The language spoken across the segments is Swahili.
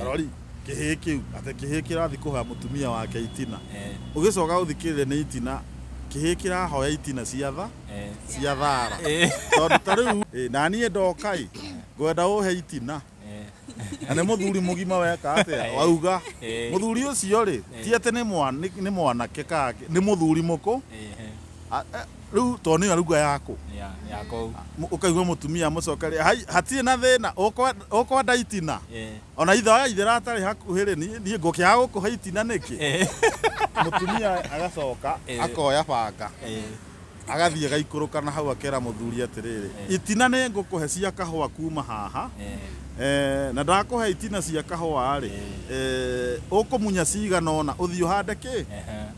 tarori kihiki ate kihiki rathi kuha mutumia wake itina ugicoka uthikirire ni itina kihiki rahoya itina ciatha cia thara tondu tariu na nie ndokai gwenda uhe itina ane muthuri mugima weka atia wauga muthuri ucio ri ti ate ni mwanake kake ni muthuri muko riu toni aruga yako ukaigwa mutumia mucokari hatie na thina ukwenda itina ona itha ithira atari hakuhiri nie ngokia gukuhe itina niki mutumia agacoka akoya banga agathie gaikuruka na hau akera muthuri atiriri itina ni ngukuhe cia kahwa kuma haha na ndakuhe itina cia kahwa ri ukumunya cigana ona uthio hande ki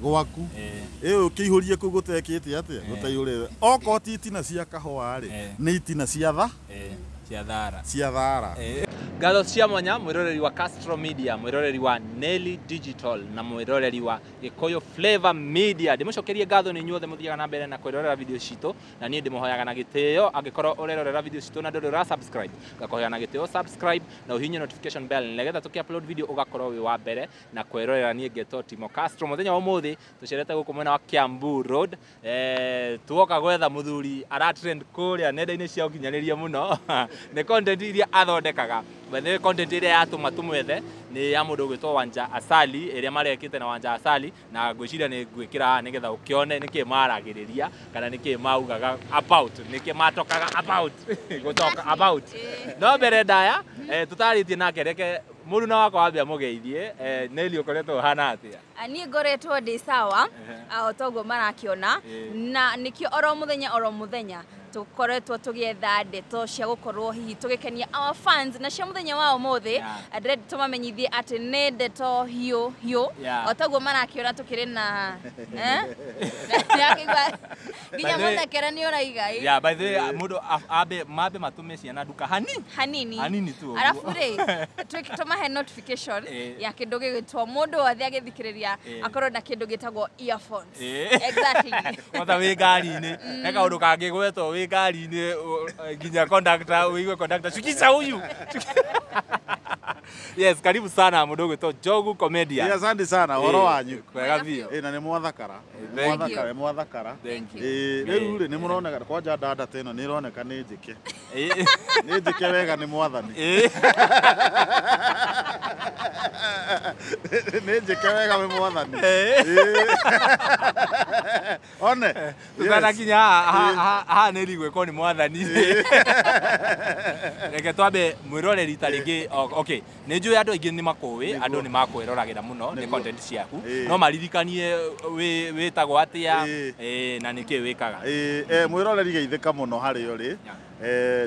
gwaku ukiihurie ku gutekite atia gutaiyurire okoti itina cia kahwa ri ni itina cia thara Ngatho cia mwanya mwiroreri wa Castro Media, mwiroreri wa Nelly Digital na mwiroreri wa Gikuyu Flavor Media. Ndimucokerie ngatho ni nyuothe muthiaga na mbere na kwirorera video citu na nie ndimuhoyaga na gitio angikorwo urerorera video citu na ndurira subscribe ngakoya na gitio subscribe na uhinye notification bell nigetha tuki-upload video ugakorwo wi wa mbere na kwirorera nie Geto Timo Castro. Muthenya wa muthi tucerete guku mwena wa Kiambu Road tuoka gwetha muthuri ara trend kuria nenda-ini cia ukinyaniria muno ni content iria athondekaga wethe content iria yatuma tumwethe ni ya mundu gwitwo Wanja Asali iria marekite na Wanja Asali na ngwiciria ni ngwikira nigetha ukione niki maragiriria kana niki maugaga about niki matokaga about gutoka about no mbere ndaya tutaritie nake reke mundu na wako wambia mugeithie Nelly ukoretwo hana atia ani ngoretwo ndi sawa otogo marakiona na nikio oro muthenya tukoretwo tugietha ndeto cia gukorwo hihi tugikenia our fans na cia muthenya wa umuthi ndire tumamenyithie ati ni ndeto hiu otogo marakiona tukiri na yakigwa ginya muthekera ni uraiga by the way mundu mabe matume ciana duka hanini tu alafu ri tumahe notification ya kindu gigitwo mundu wothe agithikiriria akorwo na kindu gitagwo earphones exactly mota wi ngari-ini eka undu kangigwetwo wi ngari-ini ginya conductor uigwe conductor shukisha huyu yes karibu sana mundu gwitwo Jogu Comedian asante sana woro wanyu kwega bio na ni mwathakara mwathakara riu ri ni muroneka kwanja ndanda teno ni ironeka ni njike ni njike wega ni mwathani ni njike wega we mwathani one tukana kinya ha Nelly gweko ni mwathani reke twambe mwiroreri taringi okay ni njui andu aingi ni makuwi andu ni makwiroragera muno ni content ciaku no maririkanie witagwo atia na niki wikaga mwiroreri geithika muno hari uri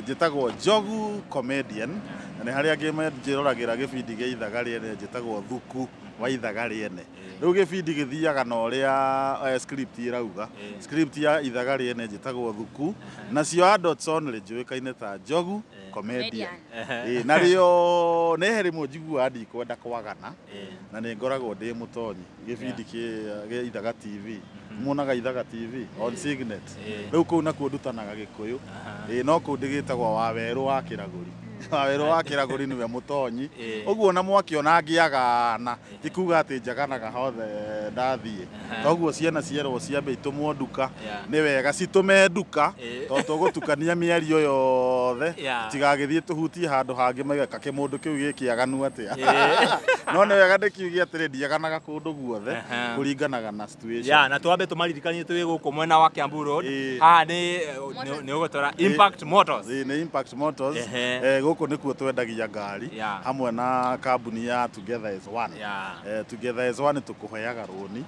njitagwo Jogu Comedian na ni hari angi njiroragera gibindi gia ithaga riene njitagwo Thuku wa ithaga riene riu gibindi githiaga na uria script irauga script ya ithaga riene njitagwo Thuku na cio adults only njuikaine ta Jogu Comedian na rio ne heri mujigua ndi kwenda kwagana na ni ngoragwo ndi mutonyi gibindi gia ithaga TV munaga ithaga TV on Signet riu ku na kundutanaga Gikuyu no ku ndigitagwo Waweru wa Kiraguri Waweru wa Kiraguri niwe mutonyi uguo na mwakiona ngiagana tikuga ati njaganaga hothe ndathie toguo ciana cierwo ciambe itumwo nduka ni wega citume nduka to tugutukania miario yothe tigagithie tuhutie handu hangi mageka kimundu kiu gikiaganu atia no ni wega ndikiugia atiri ndiaganaga kundu guothe kuringanaga na situation na twambe tumaririkanie twi guku mwena wa Kiambu Road ni ugutora Impact Motors ni Impact Motors guku nikuo twendagia ngari hamwe na kambuni ya Together as One Together as One tukuheaga roni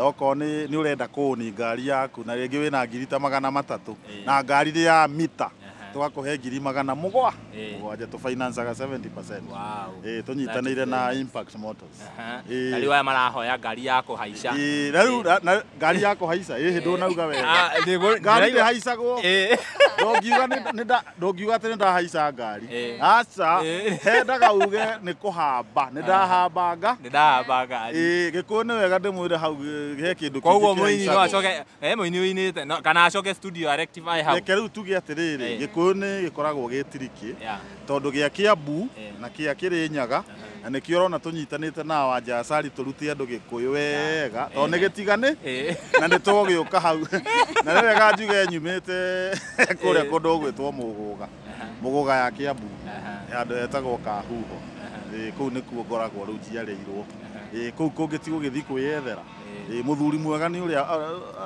oko ni urenda kuni ngari yaku na ringi wina ngiri ta 300 na ngari ya mita tugakuhe ngiri 700 mugwanja tu financeaga 70%. Wow. Tunyitanire na Impact Motors. Ari waya marahoya ngari yako haica. Na ngari yako haica ndo nauga wega. Ngari ni haicagwo. Ndongiuga ati ndahaica ngari. Aca hendaga uge ni kuhamba ni ndahambanga. Gikuyu ni wega ndimwire hau he kindu kingi. Koguo muini no acoke muini winite kana acoke studio rectify hau. Reke riu tuge atiriri Gikuyu kĩgĩkũyũ nĩ gĩkoragwo gĩtiriki tondũ gĩa Kĩambu na kĩa Kĩrĩnyaga na nĩkĩo ũrona tũnyitanĩte na Wanjacari tũrute andũ Gĩkũyũ wega tondũ nĩ gĩtigane na nĩ tũgĩũka hau na nĩ wega njuge nyumĩte kũrĩa kũndũ gwĩtwo Mũgũga ya Kĩambu handũ hetagwo Kahuho kũu nĩkuo ngoragwo rĩu njiarĩirwo kũu kũngĩ ti gũgĩthiĩ kwĩyethera mũthuri mwega nĩ ũrĩa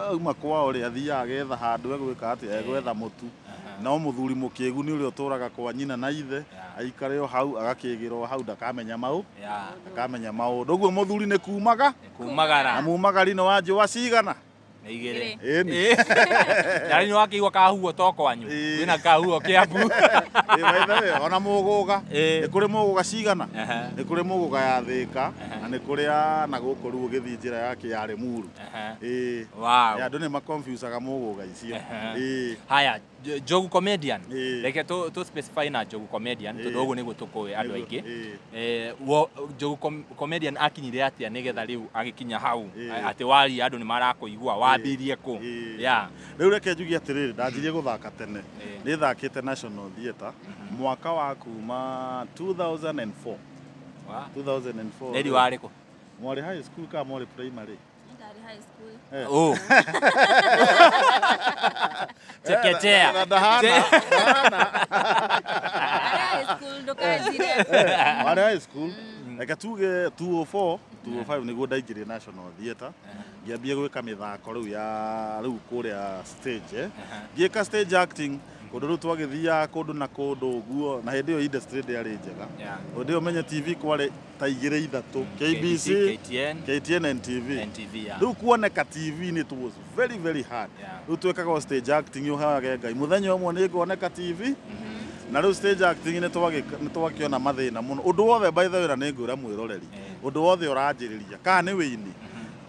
auma kwao rĩ athiaga getha handũ egwĩka atĩa egwetha mũtu no mũthuri mũkĩgu nĩ ũrĩa ũtũraga kwa nyina na ithe aikare o hau agakĩgĩrwo hau ndakamenya maũndũ ũguo mũthuri nĩ kumagara na mumagari nĩ wa njũa cigana nĩ igĩrĩ yarĩ nĩ wakĩigua Kahuho to kwanyu wĩna Kahuho Kĩambu ona Mũgũga nĩ kũrĩ Mũgũga cigana nĩ kũrĩ Mũgũga ya Thĩka na nĩ kũrĩ na gũkũ rĩu ũgĩthiĩ njĩra ya Kĩarĩ Muru andũ nĩ maconfusaga Mũgũga icio haya Njogu Comedian reke tu specify na Njogu Comedian tondũ ũguo nĩguo tũkũĩ andũ aingĩ Njogu Comedian akinyire atĩa nĩgetha rĩu agĩkinya hau atĩ waria andũ nĩ marakũigua wambirie kũ rĩu reke njuge atĩrĩrĩ ndanjirie gũthaka tene nĩ thakĩte National Theatre mwaka wa kuma 2004 Nĩri warĩ kũ mwarĩ high school kana mwarĩ primary high school chekechea warĩ high school reke tuge 204 205 nĩguo ndaingĩrire National Theatre ngĩambia gwĩka mĩthako rĩu ya rĩu kũrĩa stage ngĩka stage acting kũndũ rĩu twagĩthiaga kũndũ na kũndũ ũguo na hĩndĩ ĩyo industry ndĩarĩ njega hĩndĩ ĩyo menye TV kwarĩ ta 2-3 KBC KTN NTV rĩu kuoneka TV-inĩ it was very very hard rĩu twĩkaga stage acting ũhage Ngai mũthenya ũmwe nĩ nguoneka TV na rĩu stage acting nĩ twakĩona mathĩna mũno ũndũ wothe by the way na nĩ ngwĩra mwĩroreri ũndũ wothe ũranjĩrĩria kana nĩ wĩini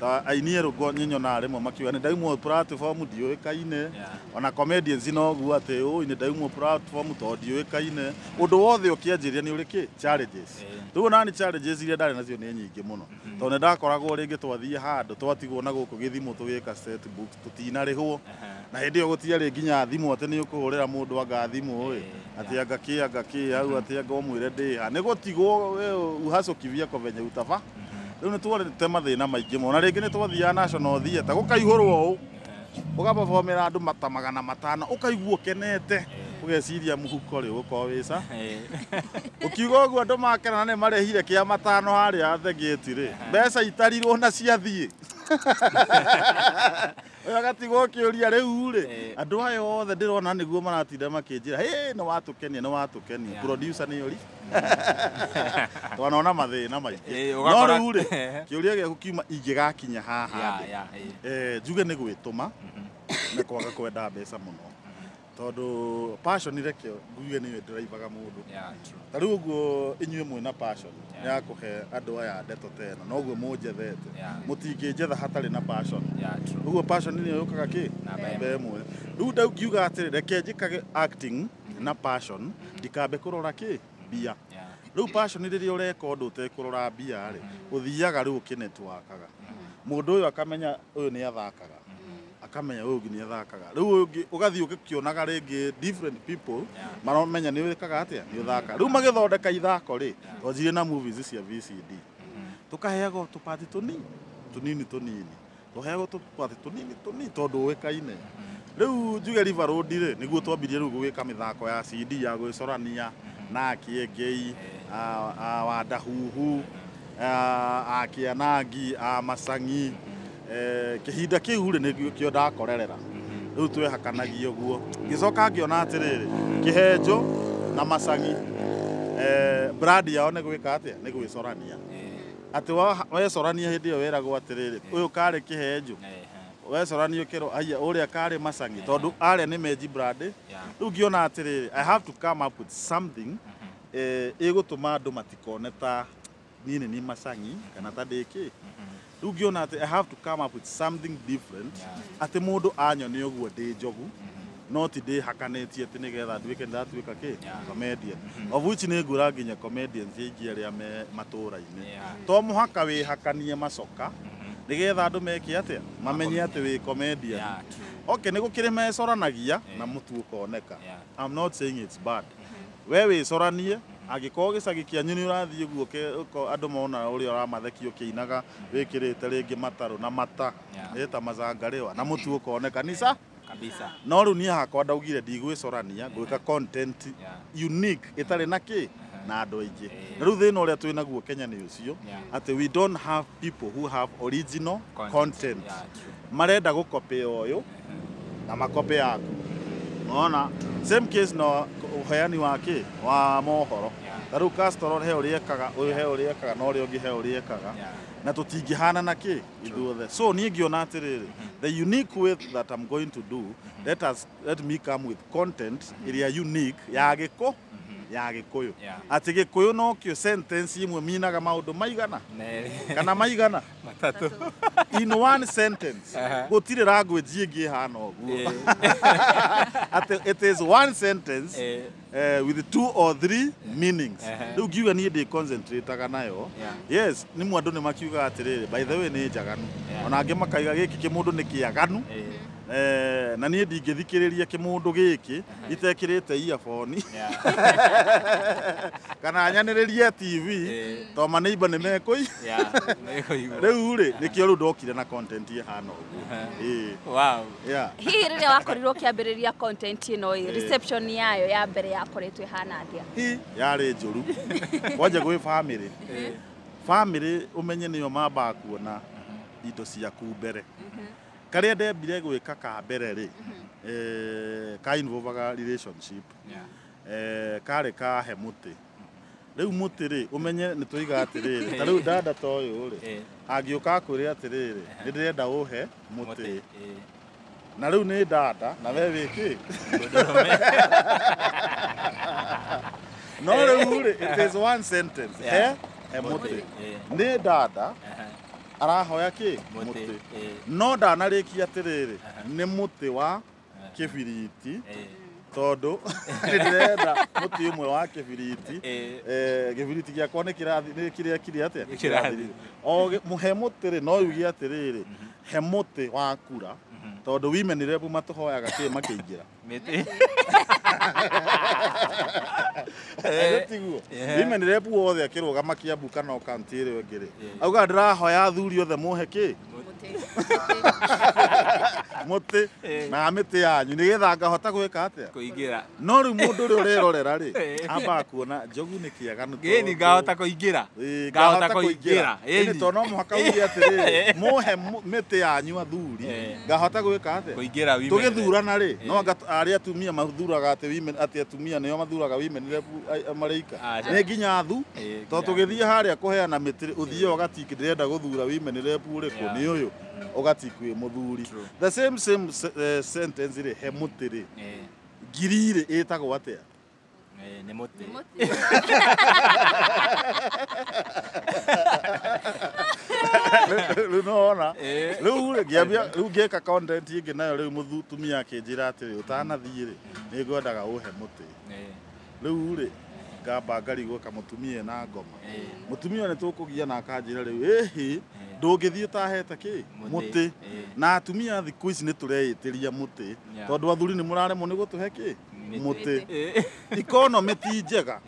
ta aini erũgo nyonyona rĩmwe makiuga nĩ ndaimwo platform ndiũĩkaine ona comedians noguo atĩ ũĩ nĩ ndaimwo platform tondũ ndiũĩkaine ũndũ wothe ũkĩanjĩrĩria nĩ ũrĩ challenges rĩu nani challenges iria ndarĩ nacio nĩ nyingĩ mũno tondũ nĩ ndakoragwo rĩngĩ twathiĩ handũ twatigwo na gũkũ Gĩthimo tũgĩka set books tũtinarĩhwo na hĩndĩ ĩyo gũtiarĩ nginya thimũ atĩ nĩ ũkũhũrĩra mũndũ anga thimũ atĩ anga kĩ hau atĩ anga ũmwĩre ndĩha nĩ gũtigwo uhacũkithia kovenye utaba rĩu nĩ twonete mathĩna maingĩ mũno na rĩngĩ nĩ twathiaga National Theatre gũkaihũrwo ũũ ũgababomera andũ mata 500 ũkaigua ũkenete ũgeciria mũhuko rĩ ũgũkorwo wĩca ũkiuga ũguo andũ makena na nĩ marehire kĩa 5 harĩa thegĩti rĩ mbeca itarirwo na ciathiĩ agatigwo kĩũria rĩu rĩ andũ aya othe ndĩrona nĩguo maratinda makĩnjĩra nĩ watũkenia producer nĩ ũri twanona mathĩna maingĩ no rĩu rĩ kĩũria gĩaku kiuma ingĩgakinya haha njuge nĩ gwĩtũma na kwaga kwenda mbeca mũno tondũ passion reke nguge nĩyo ndĩraivaga mũndũ ta rĩu ũguo inyuĩ mwĩna passion ya kũhe andũ aya ndeto teno noguo mũnjethete mũtingĩnjetha hatarĩ na passion ũguo passion nĩyo yũkaga kĩ namba ĩmwe rĩu ngiuga atĩrĩ reke njĩkage acting na passion ndikambe kũrora kĩ mbia rĩu passion rĩrĩa ũreka ũndũ ũtekũrora mbia rĩ ũthiaga rĩu ũkĩnetwakaga mũndũ ũyũ akamenya ũyũ nĩ athakaga akamenya ũyũ nĩ athakaga rĩu ũgathiĩ ũgĩkĩonaga rĩngĩ different people maramenya nĩ wĩkaga atĩa nĩ ũthaka rĩu magĩthondeka ithako rĩ twajire na movies cia VCD tũkaheagwo tũpati tũnini tũheagwo tũpati tũnini tondũ ũĩkaine rĩu njuge River Road rĩ nĩguo twambirie rĩu gwĩka mĩthako ya CD ya gwĩcorania na Kĩengei Wandahuhu Kĩanangi Macang'i kĩhinda kĩu rĩ nĩkĩo ndakorerera rĩu twehakanagia ũguo ngĩcoka ngĩona atĩrĩrĩ Kĩhenjo na Macang'i brand yao nĩ gwĩka atĩa nĩ gwĩcorania atĩ wecorania hĩndĩ ĩyo weragwo atĩrĩrĩ ũyũ karĩ Kĩhenjo wecorania ũkĩrwo aya ũrĩa karĩ Macang'i tondũ arĩa nĩ menji brand rĩu ngĩona atĩrĩrĩ I have to come up with something ĩgũtũma andũ matikone ta niĩ nĩ Macang'i kana ta ndĩkĩ rĩu ngĩona atĩ I have to come up with something different atĩ mũndũ anyone ũguo ndĩ Njogu no ti ndĩhakanĩtie atĩ nĩgetha nduĩke ndatuĩka kĩ comedian of which nĩ ngwĩra nginya comedians aingĩ arĩa me matũũra-inĩ to mũhaka wĩhakanie macoka nĩgetha andũ meke atĩa mamenye atĩ wĩ comedian Okay, niko kire mecoranagia na mutu ukoneka. I'm not saying it's bad. Wewe icoranie agiko gicagi kianyu ni urathie guo andu mona uri uramathekio kiinaga wikirite ringi mataru na mata eta mazangariwa na mutu ukoneka nisa kabisa. No riu ni hakwa ndaugire ndigwicorania gwika content unique itari na ki na andu aingi. Na riu thina uria twina guo Kenya ni ucio ati we don't have people who have original content. Marenda gukopia uyu na makope yaku. Unaona same case no uheani wake wa mohoro. Taru Castro he uriekaga uyu he uriekaga no uri ungi he uriekaga na tutingihana na ki ithuothe. So ni ngiona atiriri the unique way that I'm going to do, let me come with content iria unique ya giko ya gikuyu ati gikuyu no kio sentence imwe minaga maundu maigana kana maigana matatu in one sentence gutire language ingi hana oguo ati it is one sentence with 2 or 3 meanings. Riu ngiuga ni ndi concentrate nayo. Yes, ni mwandu ni makiuga atiriri by the way ni njaganu ona angi makaiga giki kimundu ni kiaganu na ni ndingithikiriria kimundu giki itekirite earphone kana nyaniririe TV to maneiba ni mekoi riu ri nikio riu ndokire na content ihana uguo. Wow. Hihi riria wakorirwo kiambiriria content ino reception yayo ya mbere yakoretwe hana atia? Hi yari njuru waje gwi family umenye niyo mamba kuona indo ciaku mbere karia ndembire gwika ka mbere ri ka involvaga relationship kare ka he muti riu muti ri umenye ni tuiga atiriri ta riu dada to uyu ri agiuka kwire atiriri ni ndirenda uhe muti na riu ni dada na we wiki no riu ri it is one sentence he muti ni dada arahoya ki muti no ndanarikia atiriri ni muti wa kibiriti tondu ndirenda muti umwe wa kibiriti kibiriti giakwa ni kiria kiri atia o muhe muti ri no yugi atiriri he muti wa kura tondu women rep matuhoyaga ki makiingira miti tiguo women rep wothe akirugama Kiambu kana county iri ngiri auga ndirahoya athuri othe muhe ki muti na miti yanyu nigetha ngahota gwika atia kuingira no riu mundu uri urerorera ri amba kuona njogu ni kiaganu gini ngahota kuingira ini to no muhaka ugi atiri muhe miti yanyu athuri ngahota gwika atia kuingira women tugithurana ri no anga ari atumia mathuraga ati women ati atumia nio mathuraga women rep mareika ni nginya athu to tugithie haria kuheana miti uthie ugatiki ndirenda guthura women rep uriku ni uyu ugatiku muthuri the same sentence ri he muti ri ngiri ri itagwo atia ni muti Lunaona riu ngiambia riu ngeka content ingi nayo riu muthutumia akinjira atiri utanathie ri ni ngwendaga uhe muti riu ri ngamba ngarigwo kamutumia na ngoma mutumia ni tukugia na akanjira riu ndungithie tahete ki muti na atumia thiku ici ni tureitiria muti tondu athuri ni muraremwo ni gutuhe ki muti economy ti njega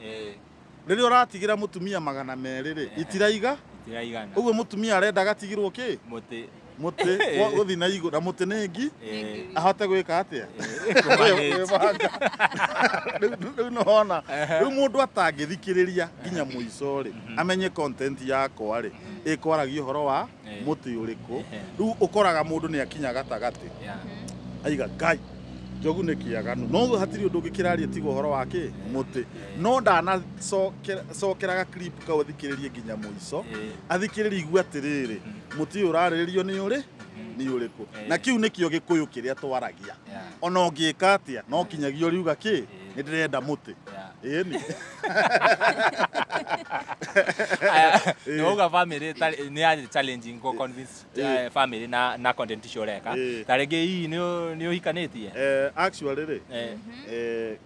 riria uratigira mutumia 200 ri itiraiga uguo mutumia arenda gatigirwo ki muti guthi na igu na muti ningi ahote gwika atia riu nona riu mundu atangithikiriria nginya muico ri amenye content yakwa ri ikwaragia uhoro wa muti uriku riu ukoraga mundu ni akinya gatagati aiga ngai njogu ni kiaganu no hatiri undu ngikiraria tigo uhoro wake muti no ndana cokeraga clip ka uthikiririe nginya muico athikiririe igua atiriri muti uraririo ni uri ni uriku na kiu nikio gikuyu kiria twaragia ona ngika atia no kinyagio riuga ki ni ndirenda muti ni Noga family ni challenging ko convince family na content shoreka tarege hii ni uhikanitie actually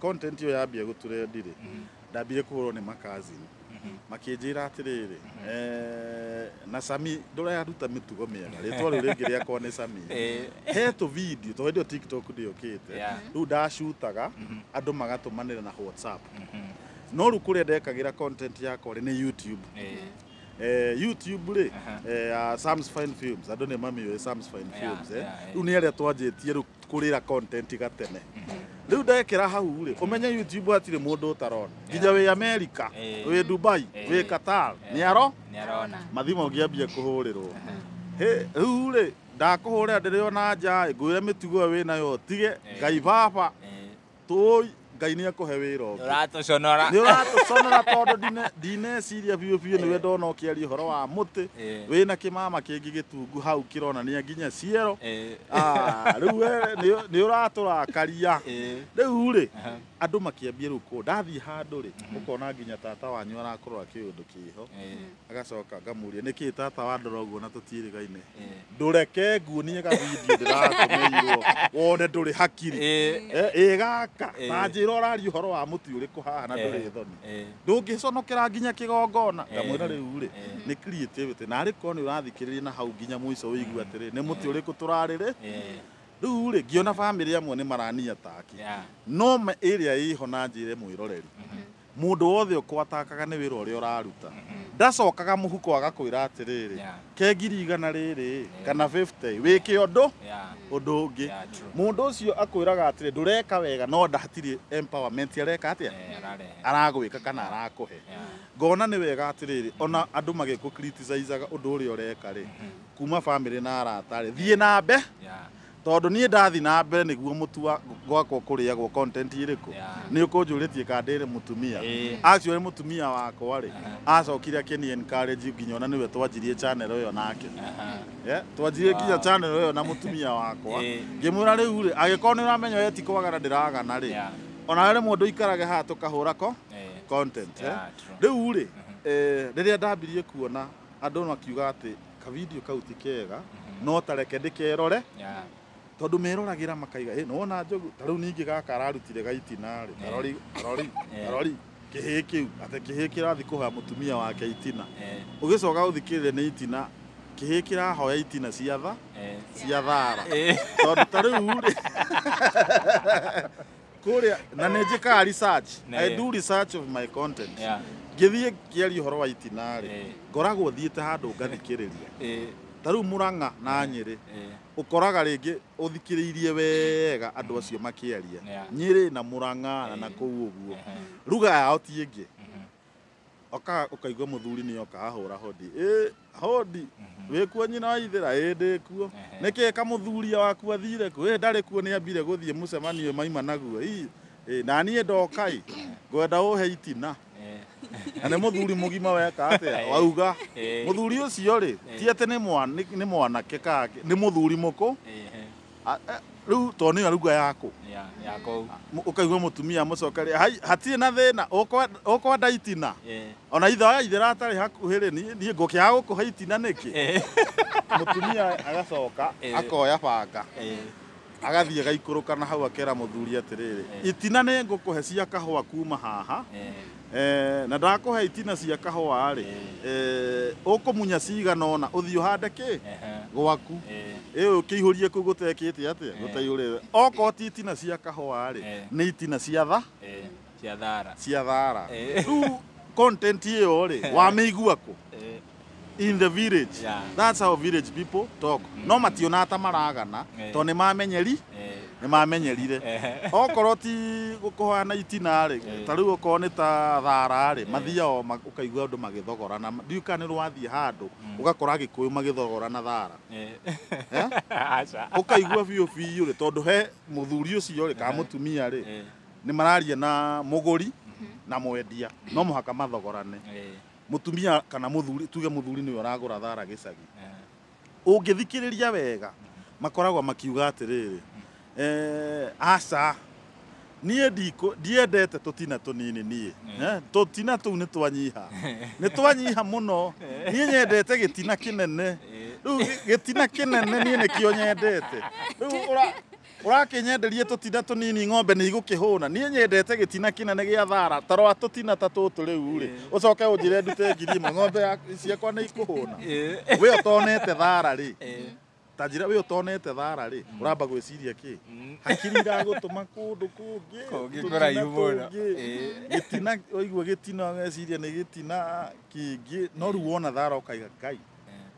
content yo yambia guturendire ndambire kuhurwo ni makazi makĩnjĩra atĩrĩrĩ na Sami ndũraruta mĩtugo mĩega rĩtwa rĩu rĩngĩ rĩakwa nĩ Sami he tũvideo tondũ hĩndĩ ĩyo TikTok ndĩũkĩte rĩu ndacutaga andũ magatũmanĩra na WhatsApp no rĩu kũrĩa ndekagĩra content yakwa nĩ YouTube YouTube rĩ Sam's Fine Films andũ nĩ mamĩũĩ Sam's Fine Films rĩu nĩ arĩa twanjĩtie rĩu kũrĩra content gatene rĩu ndekĩra hau rĩ ũmenye YouTube hatirĩ mũndũ ũtarona nginya wĩ America wĩ Dubai wĩ Qatar nĩarona mathimo ngĩambia kũhũrĩrwo rĩu rĩ ndakũhũrĩra ndĩrĩ ona nja ngwĩre mĩtugo wĩ nayo tige Ngai baba tũĩ Ngai nĩ akũhe wĩra ũngĩ ũratũconora tondũ ndineciria biũ nĩwe ndona ũkĩaria ũhoro wa mũtĩ wĩna kĩmama kĩngĩ gĩtungu hau kĩronania nginya ciero rĩu nĩ ũratũrakaria rĩu rĩ andũ makĩambia rĩu kũ ndathiĩ handũ rĩ ũkona nginya tata wanyu arakũrora kĩũndũ kĩho agacoka ngamũria nĩkĩ tata wandora ũguo na tũtiĩrĩgaine ndũreke nguonie gavideo ndĩratũmĩirwo wone ndũrĩ hakiri gaka tanjĩra ũraria ũhoro wa mũtĩ ũrĩkũ haha na ndũrĩ thoni ndũngĩconokera nginya kĩgongona ngamwĩra rĩu rĩ nĩ creativity na arĩ korwo nĩ ũrathikĩrĩria na hau nginya mũico ũigua atĩrĩ nĩ mũtĩ ũrĩkũ tũrarĩrĩ rĩu rĩ ngĩona bamĩrĩ amwe nĩ marania taki no ĩrĩa ĩho na njĩre mwĩroreri mũndũ wothe ũkwatakaga nĩ wĩra ũrĩa ũraruta ndacokaga mũhuko agakwĩra atĩrĩrĩ ke ngiri igana rĩrĩ kana 50 wĩke ũndũ ũngĩ mũndũ ũcio akwĩraga atĩrĩ ndũreka wega no ndatirĩ empowerment areka atĩa aragwĩka kana arakũhe ngona nĩ wega atĩrĩrĩ ona andũ magĩkũ criticize ũndũ ũrĩa ũreka rĩ kuma bamĩrĩ na arata rĩ thiĩ na mbe tondũ niĩ ndathi na mbere nĩguo mũtu gwakwa kũrĩagwo content irĩkũ nĩ ũkũnjũrĩtie kana ndĩrĩ mũtumia actually mũtumia wakwa rĩ acokire akĩni encourage nginya ona nĩwe twanjirie channel ĩyo nake twanjirie nginya channel ĩyo na mũtumia wakwa ngĩmwĩra rĩu rĩ agĩkorwo nĩ ũramenya we ti kwagana ndĩragana rĩ ona rĩ mũndũ ikarage haha tũkahũra content rĩu rĩ rĩrĩa ndambirie kuona andũ makiuga atĩ kavideo kau ti kega no tareke ndĩkerore tondũ meroragĩra makaiga nona njogu tarĩu ningĩ gaka ararutire gaitina rĩ arori kĩhĩ kĩu atĩ kĩhĩ kĩrathi kũhoya mũtumia wake itina ũgĩcoka ũthikĩrĩre nĩ itina kĩhĩ kĩrahoya itina cia thara tondũ tarĩu rĩ kũrĩa na nĩ njĩkaga research I do research of my content ngĩthiĩ kĩaria ũhoro wa itina rĩ ngoragwo thiĩte handũ ngathikĩrĩria tarĩu Mũrang'a na Nyĩrĩ ũkoraga rĩngĩ ũthikĩrĩirie wega andũ acio makĩaria Nyĩrĩ na Mũrang'a na kũu ũguo ruga yao ti ĩngĩ ũkaigua mũthuri nĩ oka ahũra hodi hodi wĩkuo nyina wa Ithĩra ndĩkuo nĩkĩ kamũthuria waku athire ku ndarĩ kuo nĩ ambire gũthiĩ mũcemanio maima naguo na niĩ ndoka ngwenda ũhe itina na nĩ mũthuri mũgima weka atĩa wauga mũthuri ũcio rĩ ti atĩ nĩ mwanake kake nĩ mũthuri mũkũ rĩu tondũ nĩyo ruga yakũ ũkaigua mũtumia mũcokeria hatirĩ na thĩna ũkwenda itina ona ithe wa Ithĩra atarĩ hakuhĩ rĩ niĩ ngũkĩaga gũkũhe itina nĩkĩ mũtumia agacoka akoya banga agathiĩ gaikũrũka na hau akera mũthuri atĩrĩrĩ itina nĩ ngũkũhe cia kahũa kuma haha na ndakũhe itina cia kahũa rĩ ũkũmunya cigana ũna ũthiĩ ũhande kĩ gwaku ũkĩihũrie kũu gũtekĩte atĩa gũtaihũrĩre okorwo ti itina cia kahũa rĩ nĩ itina cia thara rĩu content ĩyo rĩ wamĩigua kũ in the village that's how village people talk no mationaga ta maragana tondũ nĩ mamenyerire okorwo ti gũkũhoya na itina rĩ tarĩu okorwo nĩ ta thara rĩ mathiaga ũkaigua andũ magĩthogorana ndiũĩ kana nĩ rwathiĩ handũ ũgakora Gĩkũyũ magĩthogorana thara ũkaigua biũ rĩ tondũ he mũthuri ũcio rĩ kana mũtumia rĩ nĩ mararia na mũgũri na mwendia no mũhaka mathogorane mũtumia kana mũthuri tuge mũthuri nĩwe ũragũra thara gĩcagi ũngĩthikĩrĩria wega makoragwo makiuga atĩrĩrĩ aca niĩ ndiendete tũtina tũnini niĩ tũtina tũu nĩ twanyiha mũno niĩ nyendete gĩtina kĩnene rĩu gĩtina kĩnene niĩ nĩkĩo nyendete rĩu urakinyenderie tutina tunini ng'ombe ni igukihuna nie nyendete gitina kinene gia thara tarwa tutina ta tutu riu ri ucoke unjire ndute ngiri ng'ombe ciakwa ni ikuhuna we utonete thara ri tajira we utonete thara ri uramba gwiciria ki hakiri iragutuma kundu kungi kuraihu muno gitina oigua gitina ngeciria ni gitina kingi no riu wona thara ukaiga kai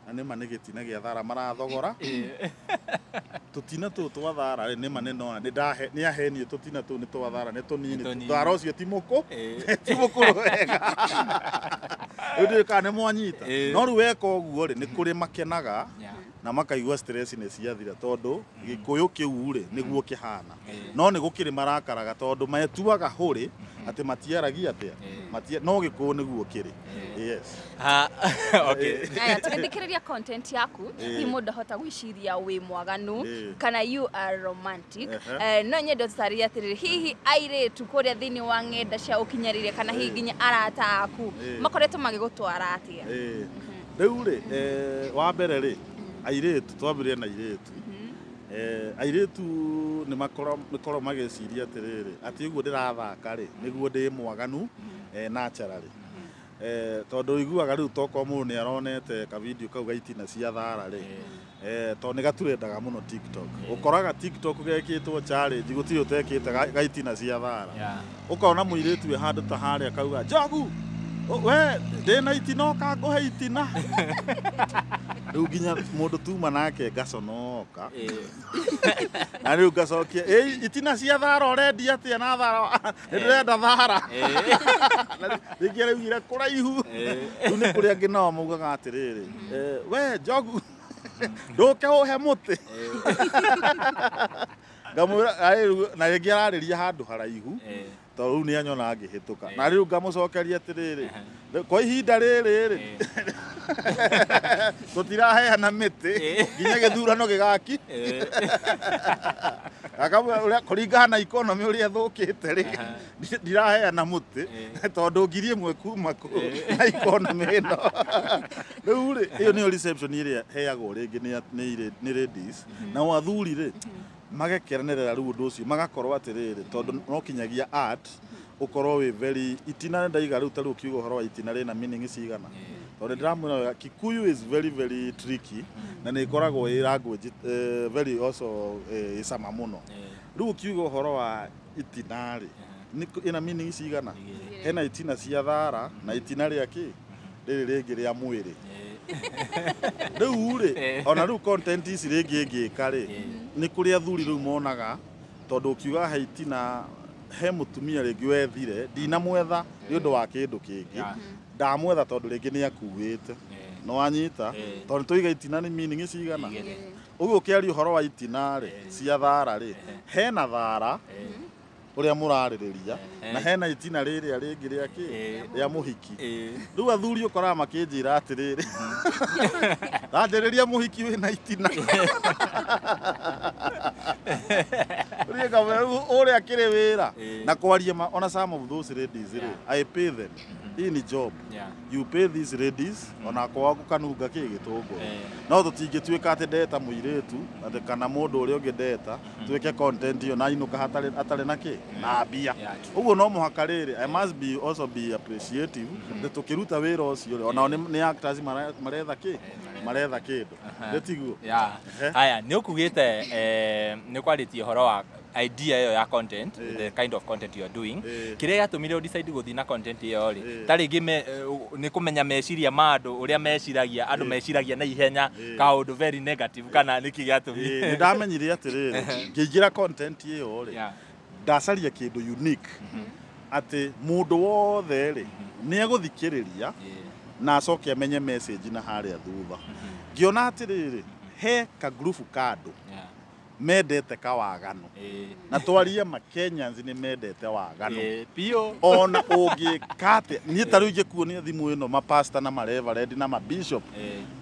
na nä ma nä gä tina gä a thara marathogora tutina tå twa thara nä ma nä nona nä ahenie tutina tå nä twa thara nä tå nini thara å cio ti må kå ti må kå wega rä u ndä kana nä mwanyita no rä u weka å guo rä nä kå rä makenaga na makaigua stress nä ciathira tondå gä kå yå kä u rä nä guo kä hana no nä gå kä rä marakaraga tondå metuaga hå rä atä matiaragia atä no gä kå nä guo kä rä aya tũgĩthikĩrĩria content yaku hi mũndũ ahota gwĩciria wĩ mwaganu kana you are romantic no nyende tũtarĩrie atĩrĩrĩ hihi airĩtu kũrĩa thĩinĩ wa ng'enda cia ũkinyanĩria kana hihi nginya arata aku makoretwo magĩgũtwara atĩa rĩu rĩ wa mbere rĩ airĩtu twambĩrĩrie na airĩtu airĩtu nĩ makorwo magĩciria atĩrĩrĩ atĩ ũguo ndĩrathaka rĩ nĩguo ndĩ mwaganu naturally tondå iguaga rä u tokorwo må nä aronete ka video kau gaitina cia thara rä tondå nä gaturendaga må no TikTok å koraga TikTok gekä two challenge gå tirä å tekä te gaitina cia thara å kona må irä tu we handå ta harä a kauga Njogu we ndä na itina å ka ngå he itina rä u nginya må ndå tuma nake ngaconoka na rä u ngacokia itina cia thara å rendia atä a na thara nä ndä renda thara rä ngä araugire kå raihu rä u nä kå rä angä nao maugaga atä rä rä we Njogu ndå ke å he må tä ngamwä ra na rä ngä ararä ria handå haraihu tondå rä u nä anyona ngä hä tå ka na rä u ngamå cokeria atä rä rä kwa ihinda rä rä rä tå tiraheana mä tä nginya gä thurano gä gaki kå ringana na ikonomi å rä a thå kä te rä ndiraheana må tä tondå ngiri ä mwe kuma kå na ikonomi ä no rä u rä ä yo nä yo reception ä rä a heagwo rä ngä nä ladies na athuri rä magekeranĩrĩra rĩu ũndũ ũcio magakorwo atĩrĩrĩ tondũ no kinyagia art ũkorwo wĩ very itina ndaiga rĩu ta rĩu kiugo ũhoro wa itina rĩna meaning cigana tondũ ndĩramwĩra Kikuyu is very very tricky na nĩ ĩkoragwo ĩ language very also ĩcama mũno rĩu kiugo ũhoro wa itina rĩ ĩna meaning cigana hena itina cia thara na itina rĩa kĩ rĩrĩ rĩngĩ rĩa mwĩrĩ rĩu rĩ ona rĩu content ici rĩngĩ ngĩka rĩ nĩ kũrĩ athuri rĩu monaga tondũ ũkiuga he itina he mũtumia rĩngĩ wethire ndinamwetha nĩ ũndũ wa kĩndũ kĩngĩ ndamwetha tondũ rĩngĩ nĩ akuĩte no wanyita tondũ tũiga itina nĩ meaning cigana ũguo ũkĩaria ũhoro wa itina rĩ cia thara rĩ hena thara ũrĩa mũrarĩrĩria na hena itina rĩrĩa rĩngĩ rĩa kĩ rĩa mũhiki rĩu athuri ũkoraga makĩnjĩra atĩrĩrĩ ranjĩrĩria mũhiki wĩna itina ũrĩa akĩrĩ wĩra na kwaria ona some of those ladies rĩ I pay them hii ni job you pay these ladies ona kwa gũkanunga kĩ gĩtũngũrũ no tũtingĩtuĩka atĩ ndeta mũirĩtu kana mũndũ ũrĩa ũngĩ ndeta tuĩke content ĩyo na inũka atarĩ na kĩ na mbia ũguo no mũhaka rĩrĩ I must be also be appreciative tũkĩruta wĩra ũcio onao nĩ actors maretha kĩ maretha kĩndũ ndĩtiguo haya nĩ ũkugĩte nĩ kwarĩtie ũhoro wa idea yo ya content the kind of content you are doing kire yatumire decide guthi na content yo ri ta ringi ni kumenya meciria ma andu uria meciragia andu meciragia na ihenya kaundu very negative kana niki gyatumire ni ndamenyire atiriri ngigira content yo ri ndacaria kindu unique ati mundu wothe ri ni eguthikiriria na acoke amenye message na haria thutha ngiona atiriri he ka group kado mendete kawagano na twaria ma Kenyans ni mendete wagano pio ona ũngĩkate niĩ ta rĩu ingĩkuonia thimũ ĩno ma pastor na ma reverend na ma bishop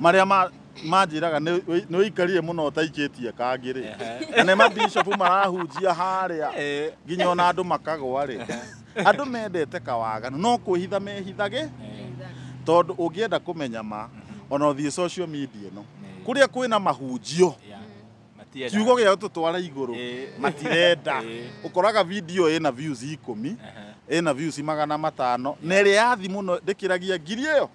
maria manjĩraga nĩ ũikarire mũno ũtaikĩtie kangĩ rĩ na ma bishop marahunjia harĩa nginya ona andũ makagwa rĩ andũ mendete kawagano no kwĩhitha mehithage tondũ ũngĩenda kũmenya ma ona ũthiĩ social media no kũrĩa kwĩna mahunjio Matienda. kiugo gĩa tutwara igũrũ matirenda Ĩĩ. ũkoraga video ĩna views 10 ĩna views 500 na ĩrĩa yathi mũno ndĩkĩragia ngiri ĩyo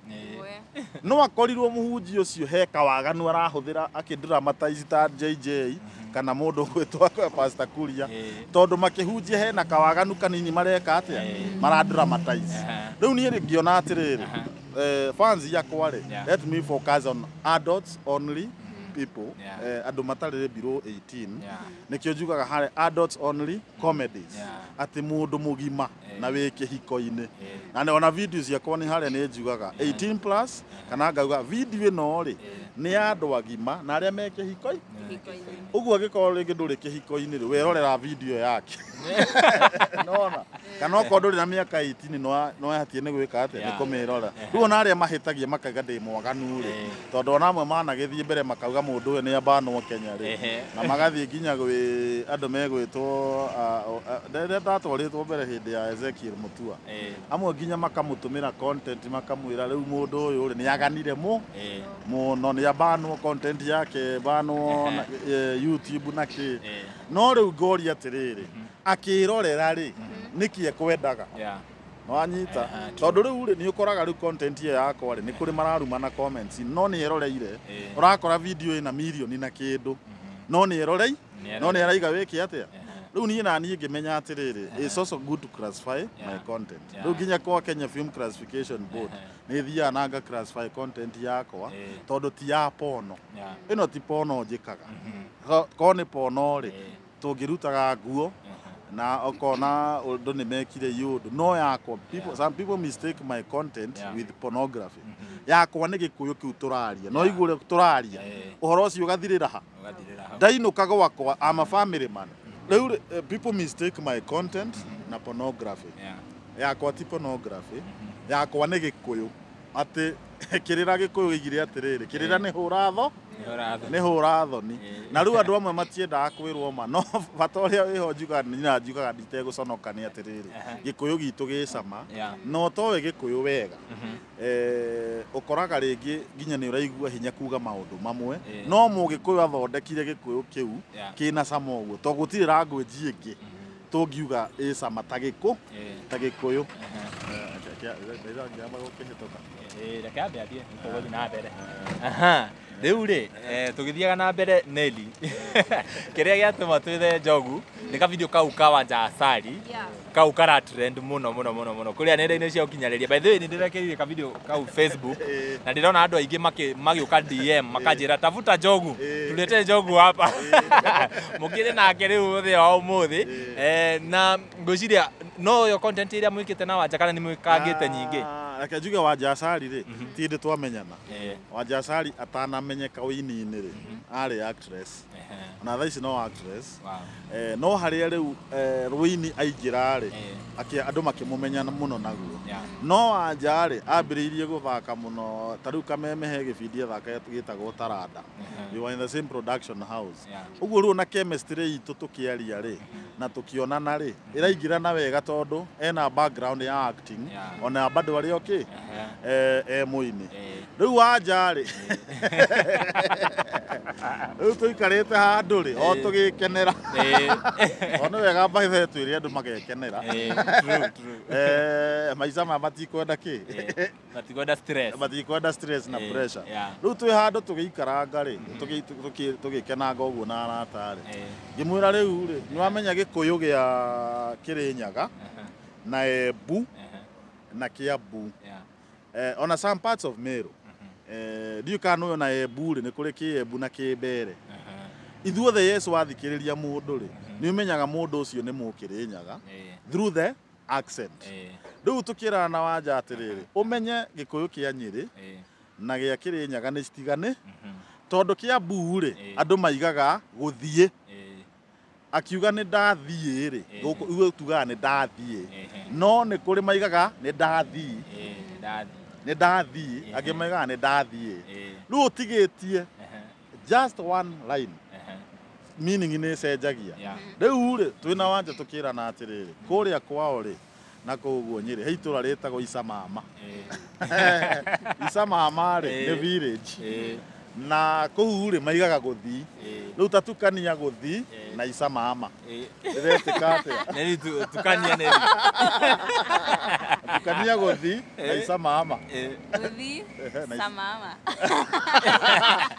no akorirwo mũhunjia ũcio he kawaganu arahũthĩra akĩdramatize ta JJ kana mũndũ gwĩtwa Pastor Kuria tondũ makĩhunjia hena kawaganu kanini mareka atĩa maradramatize rĩu niĩ ngĩona atĩrĩrĩ fans yakwa rĩ let me focus on adults only people andũ matarĩ below 18 nĩkĩo njugaga harĩ adults only comedies atĩ mũndũ mũgima na wĩ kĩhiko-inĩ na ona video ciakwa nĩ harĩa nĩ njugaga 18 plus kana ngauga video ĩno rĩ nĩ andũ agima na arĩa me kĩhiko-inĩ ũguo angĩkorwo rĩngĩ ndũrĩ kĩhiko-inĩ rĩ werorera video yake nona kana okorwo ndũrĩ na mĩaka 18 no hatie nĩ gwĩka atĩa nĩ kũmĩrora rĩu ona arĩa mahĩtagia makaiga ndĩ mwaganu rĩ tondũ ona amwe managĩthiĩ mbere makauga mũndũ ũyũ nĩ abanwo Kenya rĩ na magathiĩ nginya gwĩ andũ megwĩtwo rĩrĩa ndatwarĩtwo mbere hĩndĩ ya Ezekiel Mutua amwe nginya makamũtũmĩra content makamwĩra rĩu mũndũ ũyũ rĩ nĩ aganire mũno nĩ abanwo content yake banwo YouTube na kĩ no rĩu ngoria atĩrĩrĩ akĩrorera rĩ nĩkĩ ekwendaga no anyita tondũ rĩu rĩ nĩ ũkoraga rĩu content ĩyo yakwa rĩ nĩ kũrĩ mararuma na comments no nĩ eroreire ũrakora video ĩna mirioni na kĩndũ no nĩ erorei no nĩ araiga wĩke atĩa rĩu niĩ na niĩ ngĩmenya atĩrĩrĩ it's also good to classify my content rĩu nginya kwa Kenya Film Classification Board nĩ thiaga na nga classify content yakwa tondũ ti ya pono ĩno ti pono njĩkaga ko nĩ pono rĩ tũngĩrutaga nguo na okona ũndũ nĩ mekire yũndũ no yakwa some people mistake my content with pornography yakwa nĩ gĩkũyũ kĩu tũraria no igũre tũraria ũhoro ũcio ũgathirĩra ha ndainũka gwakwa I'm a family man rĩu people mistake my content na pornography yakwa ti pornography yakwa nĩ gĩkũyũ atĩ kĩrĩra gĩkũyũ gĩgire atĩrĩrĩ kĩrĩra nĩ hũratho nĩ hũrathoni na rĩu andũ amwe matiendaga kwĩrwo ma no bata ũrĩa wĩho njugaga nditegũconoka nĩ atĩrĩrĩ gĩkũyũ gitũ gĩ cama no towe gĩkũyũ wega ũkoraga rĩngĩ nginya nĩ ũraigua hinya kuga maũndũ mamwe no mũgĩkũyũ athondekire gĩkũyũ kĩu kĩna cama ũguo to gũtirĩ language ĩngĩ tũngiuga ĩ cama ta gĩkũyũ rĩu rĩ tũgĩthiaga na mbere Nelly kĩrĩa gĩatũma twĩthe njogu nĩ ka video kau ka Wanja Asali kau kara trend mũno kũrĩa nenda-inĩ cia ũkinyanĩria by the way nĩ ndĩrekereirie ka video kau Facebook na ndĩrona andũ aingĩ magĩũka DM makanjĩra tafuta njogu tulete njogu hapa mũkĩrĩ nake rĩu thĩ wa ũmũthĩ na ngwĩciria no yo content ĩrĩa mwĩkĩte na Wanja kana nĩ mwĩkangĩte nyingĩ reke njuge Wanja Asali rĩ ti ndĩ twamenyana Wanja Asali atanamenyeka ũini-inĩ rĩ arĩ actress na thaa ici no actress no harĩa rĩu rũini aingĩra rĩ andũ makĩmũmenya mũno naguo no Wanja rĩ ambĩrĩirie gũthaka mũno ta rĩu kameme he gĩbindi athaka gĩtagwo Taranda we were in the same production house ũguo rĩu na chemistry itũ tũkĩaria rĩ na tũkĩonana rĩ ĩraingĩrana wega tondũ ena background ya acting ona bado arĩ okay mũini rĩu Wanja rĩ rĩu tũikarĩte handũ rĩ o tũgĩkenera ona wega mbaithe twĩrĩ andũ magekenera maica maya matikwenda kĩ matikwenda stress na pressure rĩu twĩ handũ tũgĩikaranga rĩ tũgĩkenanga ũguo na arata rĩ ngĩmwĩra rĩu rĩ nĩwamenya gĩkũyũ gĩa Kĩrĩnyaga na Embu na Kiambu ona some parts of Meru ndiũ kana ũyũ na Embu rĩ nĩ kũrĩ Kĩembu na Kĩmbere ithuothe Yesu wathikĩrĩria mũndũ rĩ nĩ ũmenyaga mũndũ ũcio nĩ Mũkĩrĩnyaga through the accent rĩu tũkĩrana na Wanja atĩrĩrĩ ũmenye gĩkũyũ kĩa Nyĩrĩ na gĩa Kĩrĩnyaga nĩ citigane tondũ Kĩambu rĩ andũ maigaga gũthiĩ akiuga nĩ ndathiĩ rĩ gũkũ tugaga nĩ ndathiĩ no nĩ kũrĩ maigaga nĩ ndathiĩ angĩ maigaga nĩ ndathiĩ rĩu ũtigĩtie just one line meaning nĩ cenjagia rĩu rĩ twĩna Wanja tũkĩrana atĩrĩrĩ kũrĩa kwao rĩ na kũguo Nyĩrĩ he itũra rĩtagwo Icamama Icamama rĩ nĩ village na kũu rĩ maigaga gũthi rĩu tatukania gũthi na icamama ĩretika atĩa Neli tukania Neli. tukania gũthi na icamama Gũthi samama.